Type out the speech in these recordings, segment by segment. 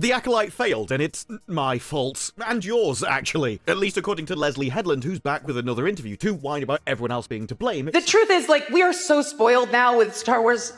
The Acolyte failed, and it's my fault. And yours, actually. At least according to Leslie Headland, who's back with another interview to whine about everyone else being to blame. The truth is, we are so spoiled now with Star Wars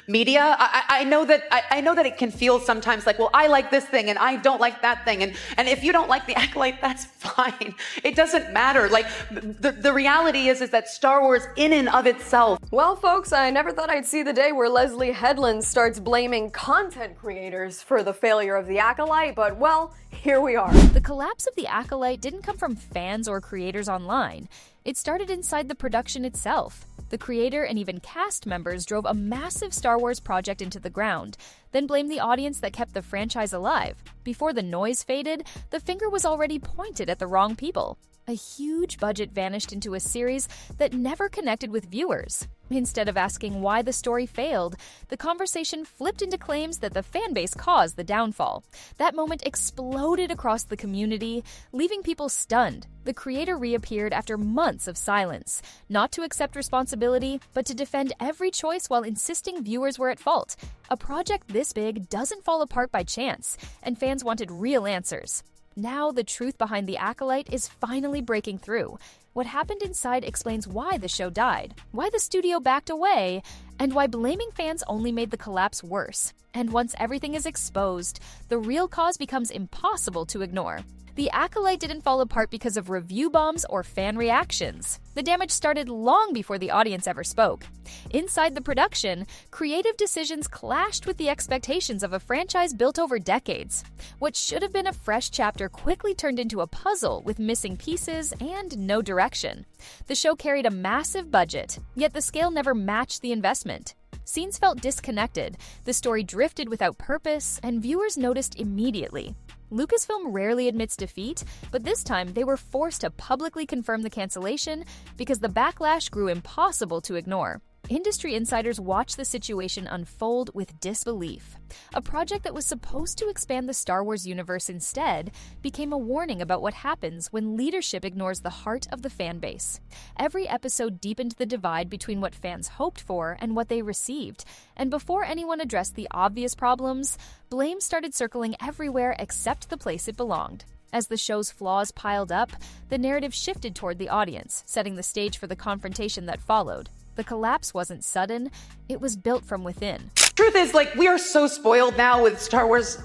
media. I know that it can feel sometimes like, well, I like this thing and I don't like that thing. And if you don't like the Acolyte, that's fine. It doesn't matter. The reality is that Star Wars in and of itself. Well, folks, I never thought I'd see the day where Leslie Headland starts blaming content creators for the failure of the Acolyte, but well, here we are. The collapse of the Acolyte didn't come from fans or creators online. It started inside the production itself. The creator and even cast members drove a massive Star Wars project into the ground, then blamed the audience that kept the franchise alive. Before the noise faded, the finger was already pointed at the wrong people. A huge budget vanished into a series that never connected with viewers. Instead of asking why the story failed, the conversation flipped into claims that the fanbase caused the downfall. That moment exploded across the community, leaving people stunned. The creator reappeared after months of silence, not to accept responsibility, but to defend every choice while insisting viewers were at fault. A project this big doesn't fall apart by chance, and fans wanted real answers. Now, the truth behind the Acolyte is finally breaking through. What happened inside explains why the show died, why the studio backed away, and why blaming fans only made the collapse worse. And once everything is exposed, the real cause becomes impossible to ignore. The Acolyte didn't fall apart because of review bombs or fan reactions. The damage started long before the audience ever spoke. Inside the production, creative decisions clashed with the expectations of a franchise built over decades. What should have been a fresh chapter quickly turned into a puzzle with missing pieces and no direction. The show carried a massive budget, yet the scale never matched the investment. Scenes felt disconnected, the story drifted without purpose, and viewers noticed immediately. Lucasfilm rarely admits defeat, but this time they were forced to publicly confirm the cancellation because the backlash grew impossible to ignore. Industry insiders watched the situation unfold with disbelief. A project that was supposed to expand the Star Wars universe instead became a warning about what happens when leadership ignores the heart of the fanbase. Every episode deepened the divide between what fans hoped for and what they received, and before anyone addressed the obvious problems, blame started circling everywhere except the place it belonged. As the show's flaws piled up, the narrative shifted toward the audience, setting the stage for the confrontation that followed. The collapse wasn't sudden, it was built from within. Truth is, we are so spoiled now with Star Wars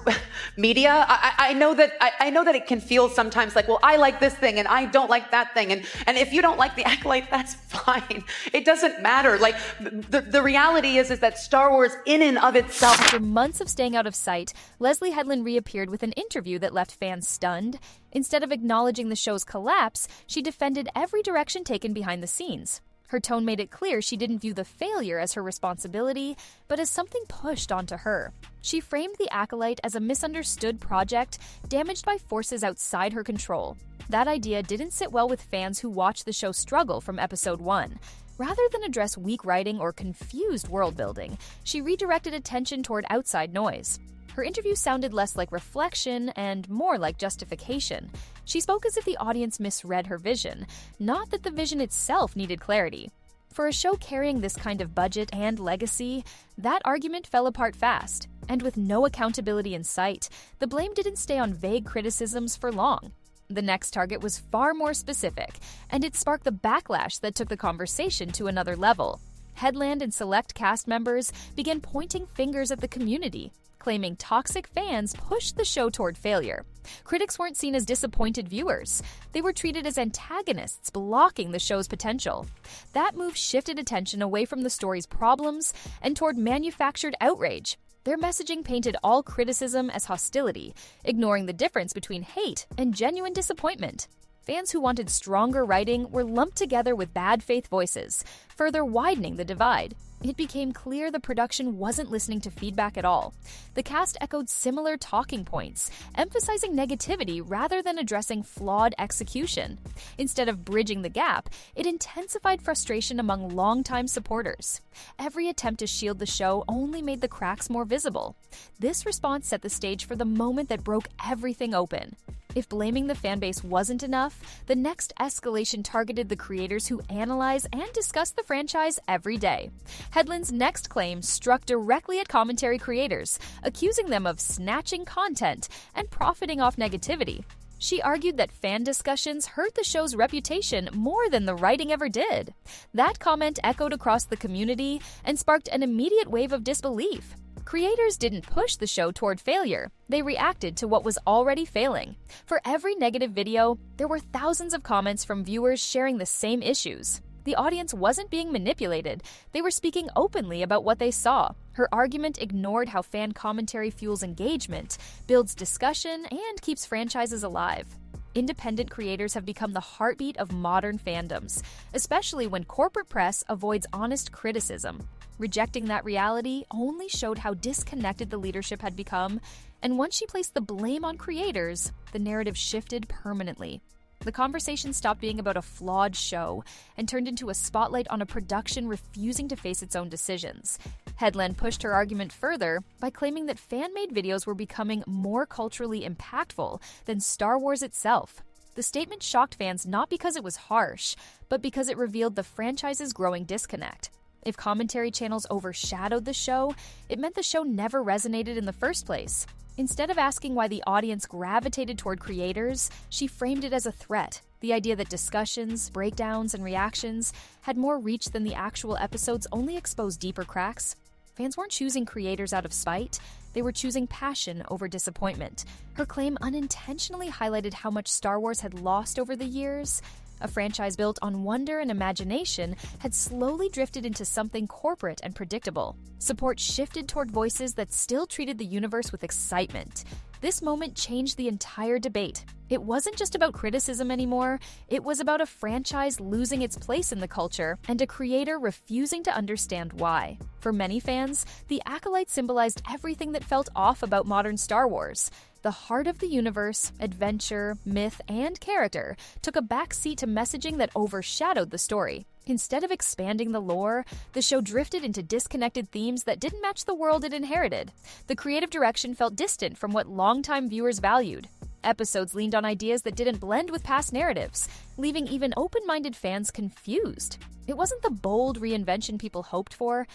media. I know that it can feel sometimes like, well, I like this thing and I don't like that thing. And if you don't like the Acolyte, that's fine. It doesn't matter. The reality is that Star Wars in and of itself. After months of staying out of sight, Leslie Headland reappeared with an interview that left fans stunned. Instead of acknowledging the show's collapse, she defended every direction taken behind the scenes. Her tone made it clear she didn't view the failure as her responsibility, but as something pushed onto her. She framed the Acolyte as a misunderstood project damaged by forces outside her control. That idea didn't sit well with fans who watched the show struggle from episode 1. Rather than address weak writing or confused world-building, she redirected attention toward outside noise. Her interview sounded less like reflection and more like justification. She spoke as if the audience misread her vision, not that the vision itself needed clarity. For a show carrying this kind of budget and legacy, that argument fell apart fast. And with no accountability in sight, the blame didn't stay on vague criticisms for long. The next target was far more specific, and it sparked the backlash that took the conversation to another level. Headland and select cast members began pointing fingers at the community, claiming toxic fans pushed the show toward failure. Critics weren't seen as disappointed viewers. They were treated as antagonists, blocking the show's potential. That move shifted attention away from the story's problems and toward manufactured outrage. Their messaging painted all criticism as hostility, ignoring the difference between hate and genuine disappointment. Fans who wanted stronger writing were lumped together with bad faith voices, further widening the divide. It became clear the production wasn't listening to feedback at all. The cast echoed similar talking points, emphasizing negativity rather than addressing flawed execution. Instead of bridging the gap, it intensified frustration among longtime supporters. Every attempt to shield the show only made the cracks more visible. This response set the stage for the moment that broke everything open. If blaming the fanbase wasn't enough, the next escalation targeted the creators who analyze and discuss the franchise every day. Headland's next claim struck directly at commentary creators, accusing them of snatching content and profiting off negativity. She argued that fan discussions hurt the show's reputation more than the writing ever did. That comment echoed across the community and sparked an immediate wave of disbelief. Creators didn't push the show toward failure. They reacted to what was already failing. For every negative video, there were thousands of comments from viewers sharing the same issues. The audience wasn't being manipulated. They were speaking openly about what they saw. Her argument ignored how fan commentary fuels engagement, builds discussion, and keeps franchises alive. Independent creators have become the heartbeat of modern fandoms, especially when corporate press avoids honest criticism. Rejecting that reality only showed how disconnected the leadership had become, and once she placed the blame on creators, the narrative shifted permanently. The conversation stopped being about a flawed show and turned into a spotlight on a production refusing to face its own decisions. Headland pushed her argument further by claiming that fan-made videos were becoming more culturally impactful than Star Wars itself. The statement shocked fans not because it was harsh, but because it revealed the franchise's growing disconnect. If commentary channels overshadowed the show, it meant the show never resonated in the first place. Instead of asking why the audience gravitated toward creators, she framed it as a threat. The idea that discussions, breakdowns, and reactions had more reach than the actual episodes only exposed deeper cracks. Fans weren't choosing creators out of spite, they were choosing passion over disappointment. Her claim unintentionally highlighted how much Star Wars had lost over the years. A franchise built on wonder and imagination had slowly drifted into something corporate and predictable. Support shifted toward voices that still treated the universe with excitement. This moment changed the entire debate. It wasn't just about criticism anymore, it was about a franchise losing its place in the culture and a creator refusing to understand why. For many fans, the Acolyte symbolized everything that felt off about modern Star Wars. The heart of the universe, adventure, myth, and character took a backseat to messaging that overshadowed the story. Instead of expanding the lore, the show drifted into disconnected themes that didn't match the world it inherited. The creative direction felt distant from what longtime viewers valued. Episodes leaned on ideas that didn't blend with past narratives, leaving even open-minded fans confused. It wasn't the bold reinvention people hoped for,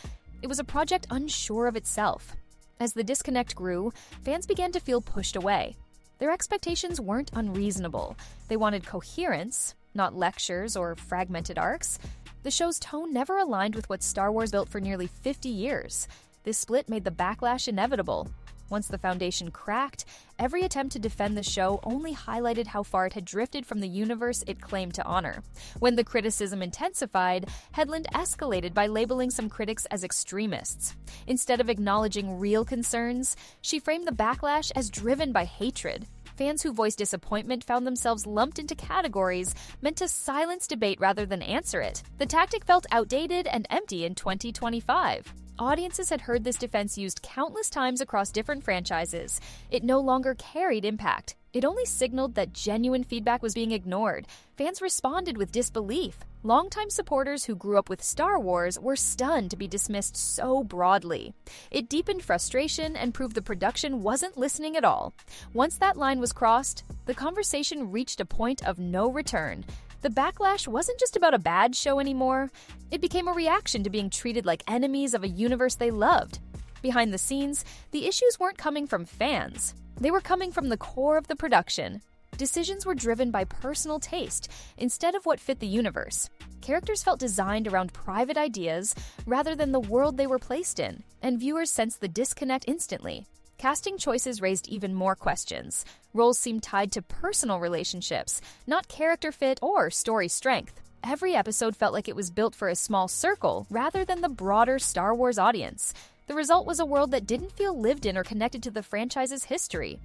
it was a project unsure of itself. As the disconnect grew, fans began to feel pushed away. Their expectations weren't unreasonable. They wanted coherence, not lectures or fragmented arcs. The show's tone never aligned with what Star Wars built for nearly 50 years. This split made the backlash inevitable. Once the foundation cracked, every attempt to defend the show only highlighted how far it had drifted from the universe it claimed to honor. When the criticism intensified, Headland escalated by labeling some critics as extremists. Instead of acknowledging real concerns, she framed the backlash as driven by hatred. Fans who voiced disappointment found themselves lumped into categories meant to silence debate rather than answer it. The tactic felt outdated and empty in 2025. Audiences had heard this defense used countless times across different franchises. It no longer carried impact. It only signaled that genuine feedback was being ignored. Fans responded with disbelief. Longtime supporters who grew up with Star Wars were stunned to be dismissed so broadly. It deepened frustration and proved the production wasn't listening at all. Once that line was crossed, the conversation reached a point of no return. The backlash wasn't just about a bad show anymore. It became a reaction to being treated like enemies of a universe they loved. Behind the scenes, the issues weren't coming from fans. They were coming from the core of the production. Decisions were driven by personal taste instead of what fit the universe. Characters felt designed around private ideas rather than the world they were placed in, and viewers sensed the disconnect instantly. Casting choices raised even more questions. Roles seemed tied to personal relationships, not character fit or story strength. Every episode felt like it was built for a small circle rather than the broader Star Wars audience. The result was a world that didn't feel lived in or connected to the franchise's history.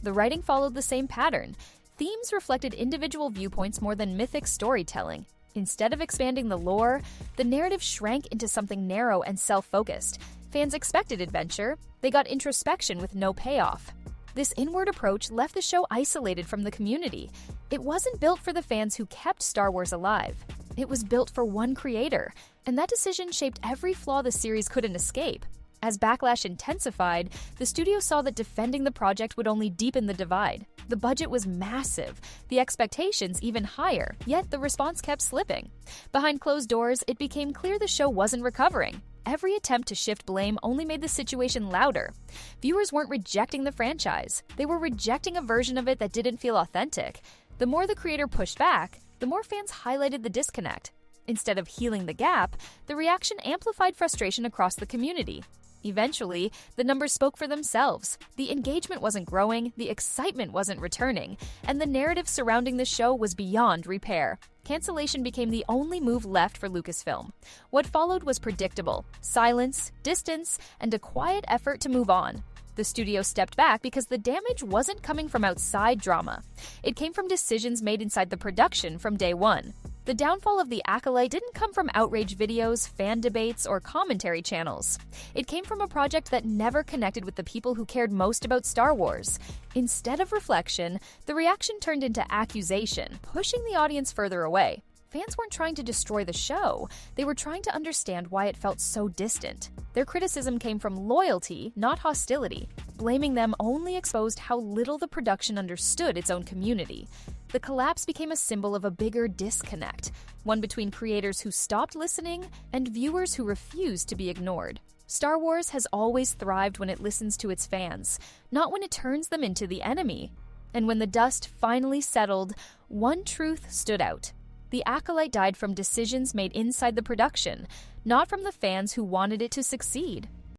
The writing followed the same pattern. Themes reflected individual viewpoints more than mythic storytelling. Instead of expanding the lore, the narrative shrank into something narrow and self-focused. Fans expected adventure, they got introspection with no payoff. This inward approach left the show isolated from the community. It wasn't built for the fans who kept Star Wars alive. It was built for one creator, and that decision shaped every flaw the series couldn't escape. As backlash intensified, the studio saw that defending the project would only deepen the divide. The budget was massive, the expectations even higher, yet the response kept slipping. Behind closed doors, it became clear the show wasn't recovering. Every attempt to shift blame only made the situation louder. Viewers weren't rejecting the franchise, they were rejecting a version of it that didn't feel authentic. The more the creator pushed back, the more fans highlighted the disconnect. Instead of healing the gap, the reaction amplified frustration across the community. Eventually, the numbers spoke for themselves. The engagement wasn't growing, the excitement wasn't returning, and the narrative surrounding the show was beyond repair. Cancellation became the only move left for Lucasfilm. What followed was predictable: silence, distance, and a quiet effort to move on. The studio stepped back because the damage wasn't coming from outside drama. It came from decisions made inside the production from day one. The downfall of The Acolyte didn't come from outrage videos, fan debates, or commentary channels. It came from a project that never connected with the people who cared most about Star Wars. Instead of reflection, the reaction turned into accusation, pushing the audience further away. Fans weren't trying to destroy the show, they were trying to understand why it felt so distant. Their criticism came from loyalty, not hostility. Blaming them only exposed how little the production understood its own community. The collapse became a symbol of a bigger disconnect, one between creators who stopped listening and viewers who refused to be ignored. Star Wars has always thrived when it listens to its fans, not when it turns them into the enemy. And when the dust finally settled, one truth stood out. The Acolyte died from decisions made inside the production, not from the fans who wanted it to succeed.